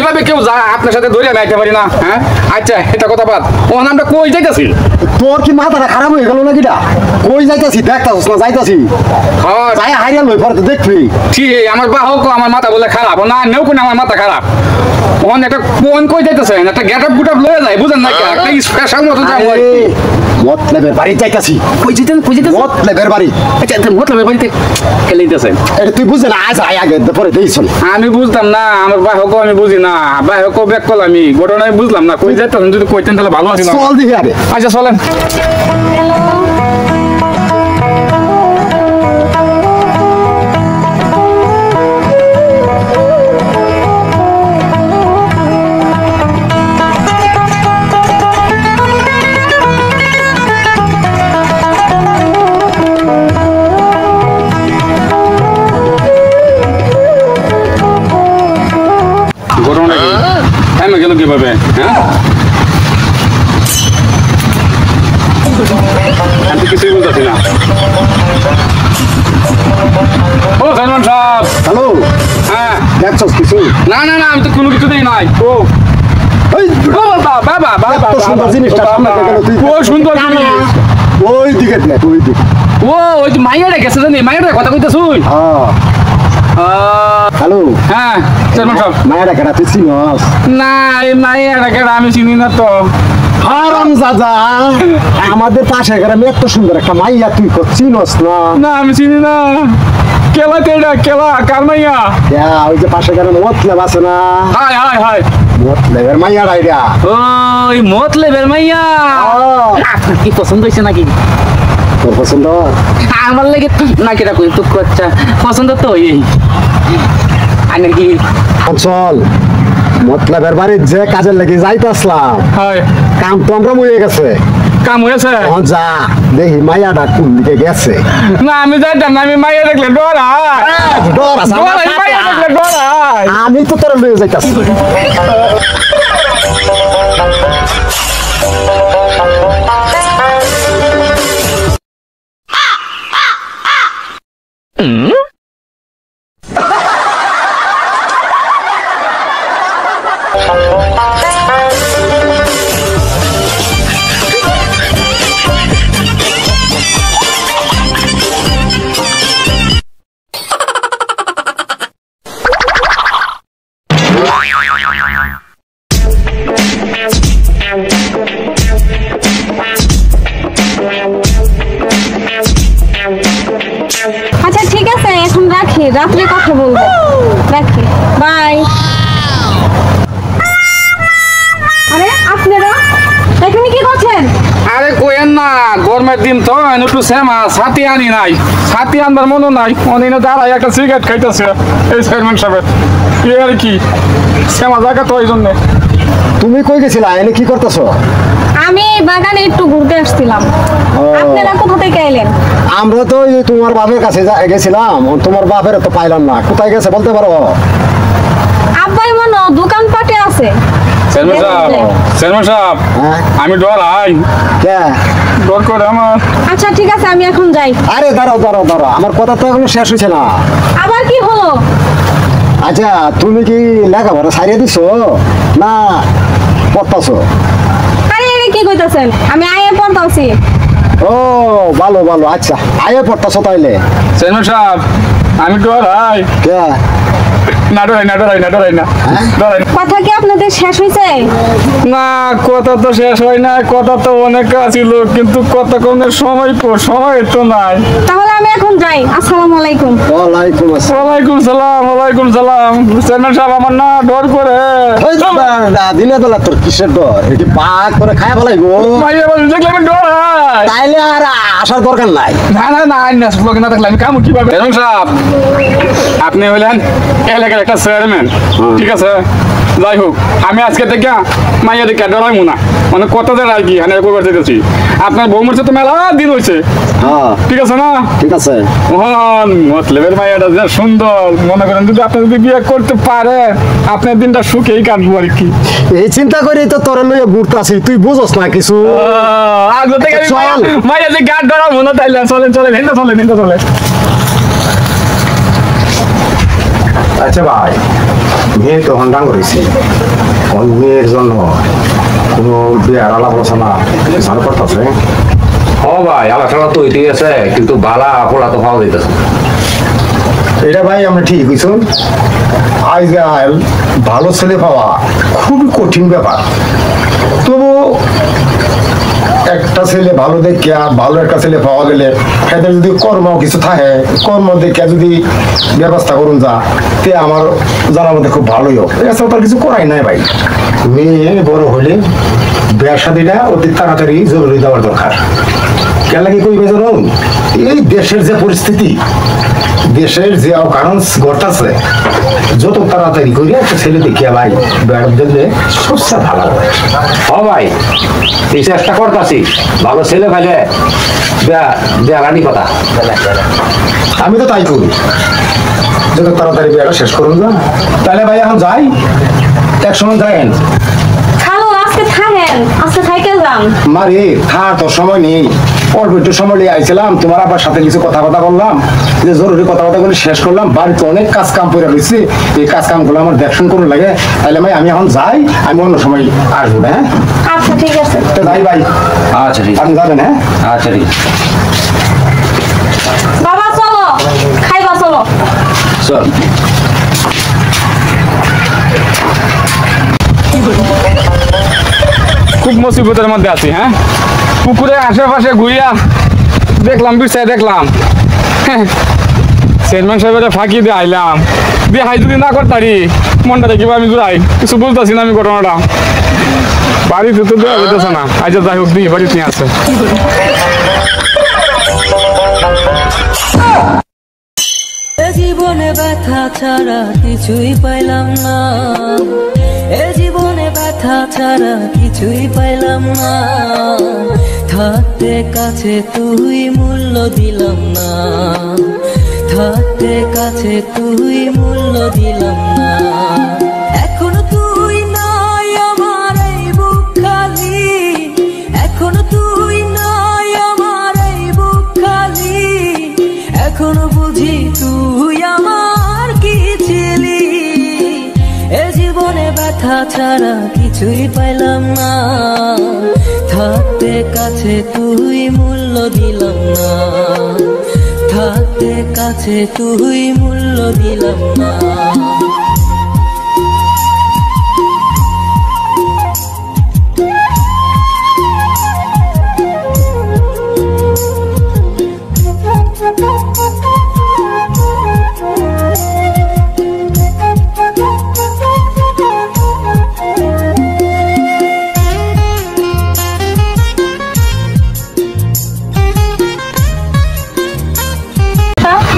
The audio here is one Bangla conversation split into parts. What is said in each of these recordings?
এভাবে কেউ যা আপনার সাথে ধরে নাইতে পারি না। হ্যাঁ আচ্ছা এটা কথা বাদ, ও আমরা কই যাইতাছি? তোর কি মাথাটা খারাপ হয়ে গেল নাকি? কই যাইতাছি দেখতাছিস না? যাইতাছি হ্যাঁ যাই হারিয়া লই পরে তো দেখবি। ঠিক আমার বাহক আমার মাথা বলে খারাপ না, নেও কোন আমার মাথা খারাপ। ওন একটা কোন কই যাইতেছেন, একটা গেটআপ গুটআপ লয়ে যায় বুঝেন না, একটা স্পেশাল মতো যাব। মতলবের বাড়ি যাইতাছি। কই যেতেন মতলবের বাড়ি। আচ্ছা মতলবের বাড়িতে খেলে দিতেছেন? এটা তুই বুঝে না, আজ আগে পরে দেই চল। আমি বুঝতাম না, আমার বাহক আমি বুঝি না, বাহক ব্যাক করলাম আমি ঘটনায় বুঝলাম না কই যাইতেন, যদি কইতেন তাহলে ভালো আছিল। চল দেখি আগে। আচ্ছা চলেন। গেল কিভাবে? হ্যাঁ আমি কিছুই বুঝতেছি না। ও সালমান সাহেব। হ্যালো। হ্যাঁ দেখছস কিছু? না না না আমি তো কোনো কিছুতেই নাই। ও বাবা বাবা বাবা সুন্দর জিনিসটা সামনে গেল তুই। ও সুন্দর জিনিস ওই দিকে না, ওই দিকে। ও ওই যে মাইয়াটা গেছে জানি, মাইয়াটা কথা কইতেছ? হ্যালো। হ্যাঁ সালমান সাহেব। মায়েরা কেডা তুই চিনস? না এই মাইয়াটা কেডা আমি চিনি না তো। হারাম দাদা, আমাদের পাশে গ্রামে এত সুন্দর একটা মাইয়া তুই চিনস না? না আমি চিনি না। কেলা কেডা কেলা কার মাইয়া? ওই যে পাশে গ্রামে মতলেব আছে না? হাই হাই হাই মতলেবের মাইয়া রাইরা। ওই মতলেবের মাইয়া। আপনার কি পছন্দ হয়েছে নাকি? তোর পছন্দ? আমার লাগে না কেটা কই তো আচ্ছা পছন্দ তো এই আর নাকি চল মতলেবের বাড়ির যে কাজের লেগে যাইতাছলাম, হয় কাম তো আমরা মরে গেছে। কাম হয়েছে? যা দেখি মাইয়াটা কোন দিকে গেছে। না আমি যাইতাম না, আমি মাইয়া দেখলে ডর হয়। আমি তো তোর লয়ে যাইতাছি। আচ্ছা ঠিক আছে এখন রাখি, রাত্রে কথা বলবো। রাখি, বাই। আরে আপনারা এখানে কি করছেন? আরে কোয়েন না, গরমের দিন তো একটু শ্যামা ছাতি আনি নাই, ছাতি আনবার মনে নাই, অনেক দাঁড়াই একটা সিগারেট খাইতেছে এই চেয়ারম্যান সাহেবের। কি আর কি শ্যামা জায়গা তো ওই জন্যে। তুমি কই গেছিলা? এনে কি করতেছো? আমি বাগানে একটু ঘুরতে আসছিলাম। আপনারা কোথা থেকে এলেন? আমরা তো তোমার বাপের কাছে গেছিলাম, তোমার বাপের তো পাইলাম না। কোথায় গেছে বলতে পারো? আব্বাই মনে দোকানপাটে আছে। চেয়ারম্যান সাহেব আমি ডর আই ডর করে আমার। আচ্ছা ঠিক আছে আমি এখন যাই। আরে দাঁড়াও দাঁড়াও দাঁড়াও, আমার কথা তো এখনো শেষ হয়েছে না। আবার কি হলো? আচ্ছা তুমি কি লেখাপড়া ছাড়িয়ে দিছো না পড়তাছো? আরে কি কইতাছেন? আমি আইএ পড়তাছি। ও ভালো ভালো, আচ্ছা আইএ পড়তাছো তাইলে? চেয়ারম্যান সাহেব আমি ডর আই। কে? না ডরাই না ডরাই না ডরাই না ডরাই। কথা কি আপনাদের শেষ হয়েছে? না কথা তো শেষ হয় না, কথা তো অনেক ছিল কিন্তু কতক্ষণের সময় তো নাই। তাহলে আমি এখন যাই। আসসালামু আলাইকুম। ওয়ালাইকুম আসসালাম। ওয়ালাইকুম সালাম ওয়ালাইকুম সালাম। চেয়ারম্যান সাহেব আমার না ডর করে। দিনে বেলা তোর কিসের ডর? এটি পাক করে খায় ফেলাইবো। মাইয়া বলে দেখলে আমি ডর হয়। তাইলে আর আসার দরকার নাই। না না না না লোক না দেখলে আমি কামু কিভাবে? চেয়ারম্যান সাহেব আপনি হলেন এলাকার একটা চেয়ারম্যান, ঠিক আছে? যাই হোক আমি আজকে থেকে মাইয়া দেখে ডরাইমু না, মানে কত যে আর কি আমি একবার যেতেছি। আপনার বৌমার সাথে মেলা দিন হয়েছে, ঠিক আছে না? ঠিক আছে। মহান মতলেবের মাইয়াটা যা সুন্দর, মনে করেন যদি আপনি যদি বিয়ে করতে পারেন আপনার দিনটা সুখেই কাটবো আর কি। এই চিন্তা করি তো তোর লইয়া ঘুরতাছি, তুই বুঝস না কিছু। আগে থেকে মাইয়া যে গাড় ডরাবো না, তাইলে চলেন চলেন হিন্দা চলেন হিন্দা চলেন। আচ্ছা ভাই মেয়ে তো হন্ডাং করেছি কোন মেয়ের জন্য কোনো বিয়ার আলাপ আলোচনা চালু করতেছে। ও ভাই আলোচনা তো হইতেই আছে, কিন্তু বালা পোলা তো পাওয়া যাইতেছে। এটা ভাই আমরা ঠিক হইছো, আজকাল ভালো ছেলে পাওয়া খুবই কঠিন ব্যাপার। তবু একটা ছেলে ভালো দেখে ভালো একটা ছেলে পাওয়া গেলে এদের যদি কর্ম কিছু থাকে, কর্ম দেখে যদি ব্যবস্থা করুন যা, তে আমার জানার মধ্যে খুব ভালোই হোক। এছাড়া তার কিছু করাই নাই ভাই। মেয়ে বড় হলে বিয়া শাদিটা অতি তাড়াতাড়ি জরুরি দেওয়ার দরকার। কেন কি কই বেজন, এই দেশের যে পরিস্থিতি, দেশের যে কারণ ঘটাচ্ছে, যত তাড়াতাড়ি করি একটা ছেলে দেখিয়া ভাই বেড়ার দিলে সবচেয়ে ভালো হবে। ও ভাই এই চেষ্টা করতেছি, ভালো ছেলে পাইলে দেখানি কথা। আমি তো তাই করি, যত তাড়াতাড়ি বিয়েটা শেষ করুন না। তাহলে ভাই এখন যাই, এক সময় যাইন। খালো আজকে থাকেন, আজকে সাইকেল যান। মারে থাক, তোর সময় নেই, অল্প একটু সময় নিয়ে আইছিলাম, তোমার আবার সাথে কিছু কথা বললাম, যে জরুরি কথা বলে শেষ করলাম। বাড়িতে অনেক কাজ কাম করে রয়েছে, এই কাজ কামগুলো আমার দেখশন করুন লাগে। তাহলে ভাই আমি এখন যাই, আমি অন্য সময় আসবো। হ্যাঁ আচ্ছা ঠিক আছে। তো যাই ভাই। আচ্ছা ঠিক আপনি যাবেন? হ্যাঁ আচ্ছা ঠিক বাবা চলো খাইবা, চলো। চল। খুব মুসিবতের মধ্যে আছি। হ্যাঁ, পুকুরে আশেপাশে ঘুরিয়া দেখলাম, বিষয় দেখলাম, চেয়ারম্যান সাহেবের ফাঁকি দিয়ে আইলাম, দিয়ে হাই যদি না করতারি মনটা দেখিবা আমি ঘুরাই, কিছু বলতেছি না আমি ঘটনাটা। বাড়িতে তো দেওয়া যেতেছে না, আজ যাই হোক দিই বাড়িতে নিয়ে আসে। জীবনে ব্যথা ছাড়া কিছুই পাইলাম না, এ জীবনে ব্যথা ছাড়া কিছুই পাইলাম না। থাকতে কাছে তুই মূল্য দিলাম না, থাকতে কাছে তুই মূল্য দিলাম না। এখনো তুই নাই আমার এই বুক খালি, এখনো তুই নাই আমার এই বুক খালি। এখনো বুঝি তুই আমার কি ছিলি, এ জীবনে ব্যথা ছাড়া কিছুই পাইলাম না। থাকতে কাছে তুই মূল্য দিলাম না, থাকতে কাছে তুই মূল্য দিলাম না।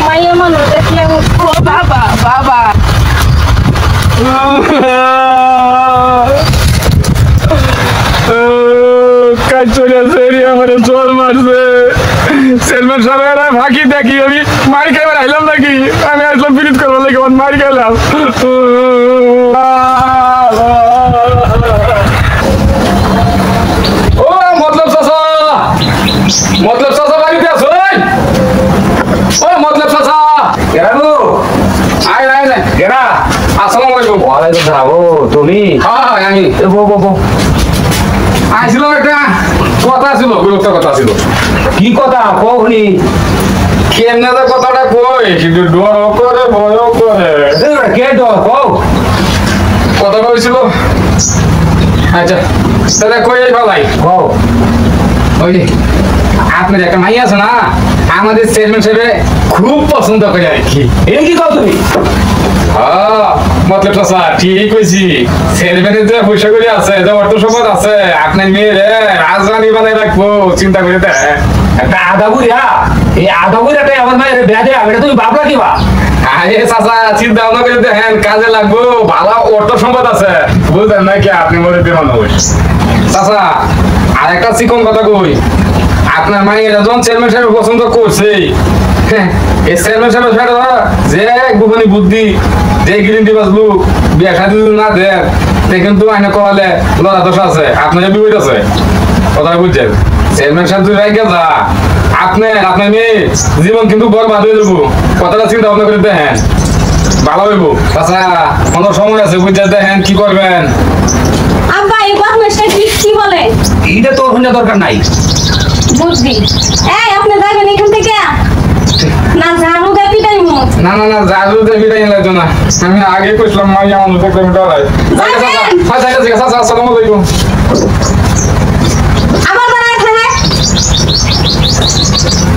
মাইয়া মানুষ দেখলে বাবা বাবা কাজ চলে আসে আমার জল মারছে। চেয়ারম্যান সাহেবের ফাঁকি দেখি আমি মারি খাইবার আইলাম নাকি, আমি আসলাম বিরিত করবার লাগে আমার মারি খেলাম। ও মতলব চাচা, মতলব চাচা বাড়িতে আছো? ও মতলব চাচা, কেরা গো? আয় আয় আয়। কেরা? আসসালামু আলাইকুম। ওয়ালাইকুম সালাম। ও তুমি? হ্যাঁ আমি বো আইছিল, একটা কথা ছিল, গুরুত্ব কথা ছিল। কি কথা কওনি? কেমনে যে কথাটা কই, কিন্তু ডর করে ভয় করে। কে ডর কও? কথাটা হয়েছিল, আচ্ছা তাহলে কই ভালাই কও। ওই আপনার একটা মাই আছে না, আমাদের চেয়ারম্যান সাহেব খুব পছন্দ করে আর কি। এই কি কও তুমি? হ্যাঁ মতলব চাচা ঠিক কইছি, চেয়ারম্যানের যে পয়সা করে আছে, যে অর্থ সম্পদ আছে, আপনার মেয়েরে রাজধানী বানাই রাখবো চিন্তা করে দেখ। একটা আধা বুড়িয়া, এই আধা বুড়িয়াটাই আমার মায়ের বিয়া দেয়া, এটা তুমি ভাবলা কিবা? আরে চাচা চিন্তা ভাবনা করে দেখেন, কাজে লাগবো, ভালো অর্থ সম্পদ আছে, বুঝলেন নাকি আপনি মনে মানুষ। চাচা আর একটা চিকন কথা কই, আপনার মায়ের যখন চেয়ারম্যান সাহেব পছন্দ করছে, এই চেয়ারম্যান সাহেবের ফেরা যে গোপনী বুদ্ধি, যে গ্যারেন্টি বাজলু বিয়া শাদী না দেন, দেখেন তো আইনে করালে লড়া দোষ আছে, আপনার বিপদ আছে। কথা বুঝছেন? চেয়ারম্যান সাহেব তুই রাইখা যা, আপনার মেয়ে জীবন কিন্তু বরবাদ হয়ে যাবো, কথাটা চিন্তা ভাবনা করে দেখেন। ভালো হইব চাচা কোনো সময় আছে বুঝতে দেখেন কি করবেন আব্বা এই বদমাশটা কি বলে এটা তোর হইনা দরকার নাই বুঝবি এই আপনি যাবেন এখান থেকে না জানো দেবি তাই মত না না না জাদু দেবী তাই লাগতো না আমি আগে কইছিলাম মাইয়া মানুষ দেখলে আমি ডরাই চাচা চাচা আসসালামু আলাইকুম আবার বানায় থাকে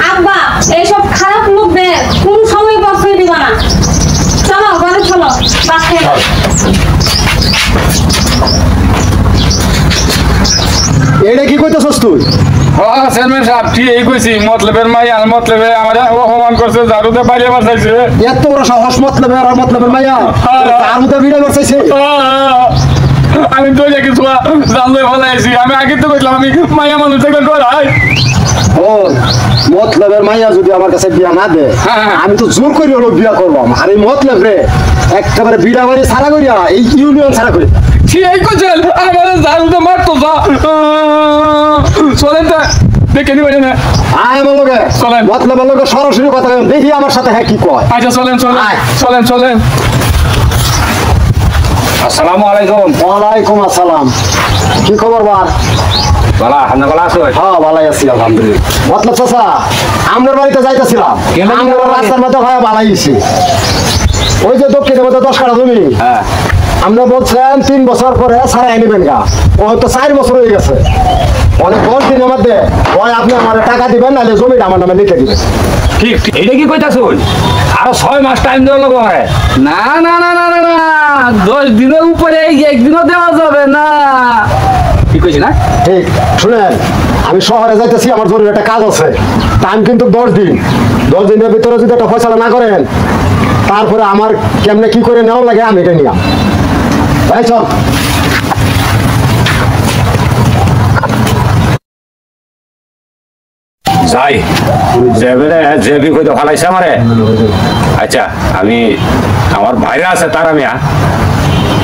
আব্বা এইসব খারাপ লোকদের কোন সময় প্রশ্রয় দিবা না চলো ঘরে চলো বাসে এটা কি কইতেছস তুই হ্যাঁ চেয়ারম্যান সাহেব ঠিক এই কইছি মতলবের মাইয়া মতলবে আমার অপমান করছে জাদুতে বাইরে বাঁচাইছে এত বড় সাহস মতলবে আর মতলবের মাইয়া তার মধ্যে ভিডিও করতেছে আমি তো কিছু জানলে ভালো আছি আমি আগে তো কইলাম আমি মাইয়া মানুষ দেখলে ডরাই ও মতলবের মাইয়া যদি আমার কাছে বিয়া না দে আমি তো জোর করে হলো বিয়া করবাম আর এই মতলব রে একেবারে বিড়া বাড়ি সারা করিয়া এই ইউনিয়ন সারা করি ঠিক কইছেন আমার জাদুতে মারতো যা চলেন তা দেখে নিবেন না আয় আমার লগে চলেন। মতলবের লগে সরাসরি কথা কই দেখি আমার সাথে হ্যাঁ কি কয় আচ্ছা চলেন চলেন আয়। চলেন চলেন আসসালামু আলাইকুম ওয়ালাইকুম আসসালাম কি খবর বার বালা হামনা বালা আছো হ্যাঁ ভালাই আছি আলহামদুলিল্লাহ মতলব চাচা আমরার বাড়িতে যাইতেছিলাম কেন কি আমরা বাড়ি? রাস্তার মধ্যে ভাই ভালাই গেছি ওই যে দক্ষিণের মধ্যে 10 কাঠা জমি হ্যাঁ আমরা বলছিলাম 3 বছর পরে সারাই নেবেন গা ও তো 4 বছর হয়ে গেছে অনেক 10 দিনের মধ্যে ওই আপনি আমার টাকা দিবেন নাহলে জমিটা আমার নামে লিখে দিবেন ঠিক ঠিক এটা কি কইতাছ আরো 6 মাস টাইম দেওয়া লাগবে আমারে না না না না না না 10 দিনের উপরে একদিনও দেওয়া যাবে না কি কইছি না ঠিক শুনেন আমি শহরে যাইতেছি আমার জরুরি একটা কাজ আছে টাইম কিন্তু 10 দিন 10 দিনের ভিতরে যদি একটা ফয়সালা না করেন তারপরে আমার কেমনে কি করে নেওয়া লাগে আমি এটা নিলাম তাই চল যাই জেবি কইতে ভালাইছে আমারে আচ্ছা আমি আমার ভাইরা আছে তার আমি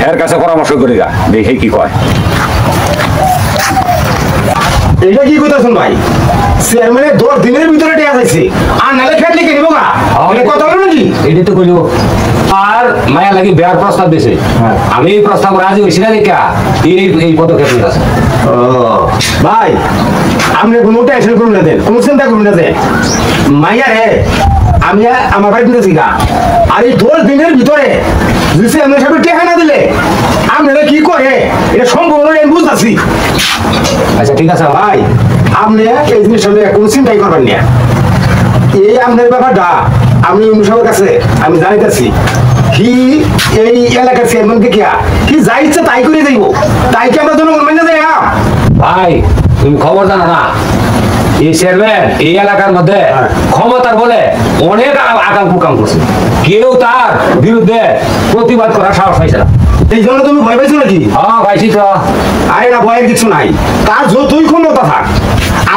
এর কাছে পরামর্শ করি গা দেখি কি কয় এটা কি কইতাছেন ভাই চেয়ারম্যানের 10 দিনের ভিতরে টিয়া যাইছে আর নালে খেট লিখে নিব গা অনেক কথা বলো নাকি এটি তো কইলো আর মায়া লাগি বিয়ার প্রস্তাব দিছে আমি এই প্রস্তাব রাজি হইছি না দেখা এই পদক্ষেপ নিতেছে ও ভাই আপনি কোনো টেনশন করুন না দেন কোনো চিন্তা করুন না দেন মাইয়া রে আমি আমার বাড়ি দিতেছি গা আর এই 10 দিনের ভিতরে যদি চেয়ারম্যান সাহেব টেকা না দিলে আপনারা কি করে এটা সম্পূর্ণ আমি বুঝতেছি আচ্ছা ঠিক আছে ভাই আপনি এই জিনিসটা নিয়ে কোনো চিন্তাই করবেন না এই আপনার ব্যাপারটা আমি অনুসবের কাছে আমি জানিতেছি কি এই এলাকার চেয়ারম্যানকে কি যা ইচ্ছা তাই করে যাইব তাই কি আমরা জনগণ মেনে যাই না ভাই তুমি খবর জানো না এই চেয়ারম্যান এই এলাকার মধ্যে ক্ষমতার বলে অনেক আকাম কুকাম করছে কেউ তার বিরুদ্ধে প্রতিবাদ করার সাহস পাইছে না এই জন্য তুমি ভয় পাইছো নাকি হ্যাঁ পাইছি তো আরে না ভয়ের কিছু নাই তার যতই ক্ষমতা থাক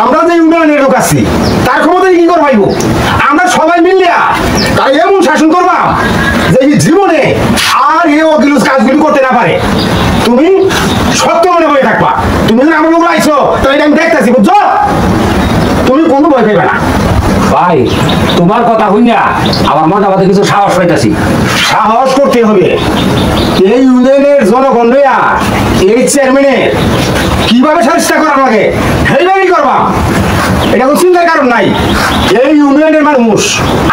আমরা যে ইউনিয়নের লোক আছি তার ক্ষমতায় কি করে পাইব আমরা সবাই মিলিয়া তাই এমন শাসন করবা যে এই জীবনে আর এই অগিলুস কাজগুলি করতে না পারে তুমি সত্য মনে হয়ে থাকবা তুমি যদি আমার লোক আইছো তো এটা আমি দেখতেছি বুঝছো তুমি কোনো ভয় পাইবে না ভাই তোমার কথা হইনা আমার মনে মধ্যে কিছু সাহস পাইতাছি সাহস করতে হবে এই ইউনিয়নের জনগণ লইয়া এই চেয়ারম্যানের কিভাবে চেষ্টা করা লাগে সেইভাবেই করবা এটা কোনো চিন্তার কারণ নাই এই ইউনিয়নের মানুষ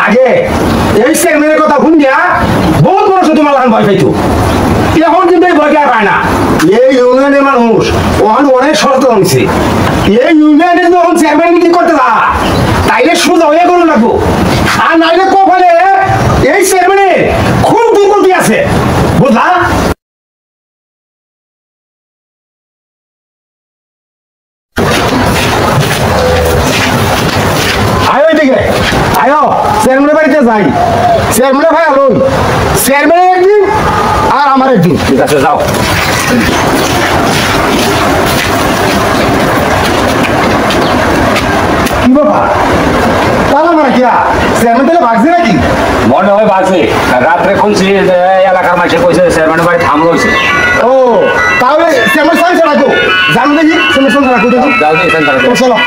আগে এই চেয়ারম্যানের কথা শুনিয়া বহুত মানুষ তোমার লাগান ভয় পাইতো এখন কিন্তু এই ভয় আর পায় না এই ইউনিয়নের মানুষ ওখানে অনেক সচেতন হয়েছে এই ইউনিয়নের যখন চেয়ারম্যান মিটিং করতে যা তাইলে সোজা হয়ে গেল লাগবো আর নাইলে কপালে এই চেয়ারম্যানের খুব দুর্গতি আছে বুঝলা আয়ো এদিকে আয়ো চেয়ারম্যানের বাড়িতে যাই চেয়ারম্যানের ভাই আলোই চেয়ারম্যানের একদিন আর আমার একদিন ঠিক আছে যাও কি বাবা তাহলে আমার কি চেয়ারম্যান তাহলে ভাগছে নাকি মনে হয় বাজে রাত্রে খুলছি এলাকার মাসে কইছে চেয়ারম্যানের বাড়ি থাম রয়েছে ও তাহলে চেয়ারম্যান সাইন্স রাখো জানো দেখি চেয়ারম্যান সাইন্স রাখো দেখো যাও দিয়ে সেন্টারে তো চলো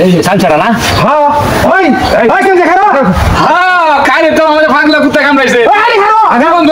এই যে সানছাড়া না হ্যাঁ ওই কেন দেখা হ্যাঁ কারে তো আমাদের পাগলা কুত্তা কামড়াইছে আগে বন্ধ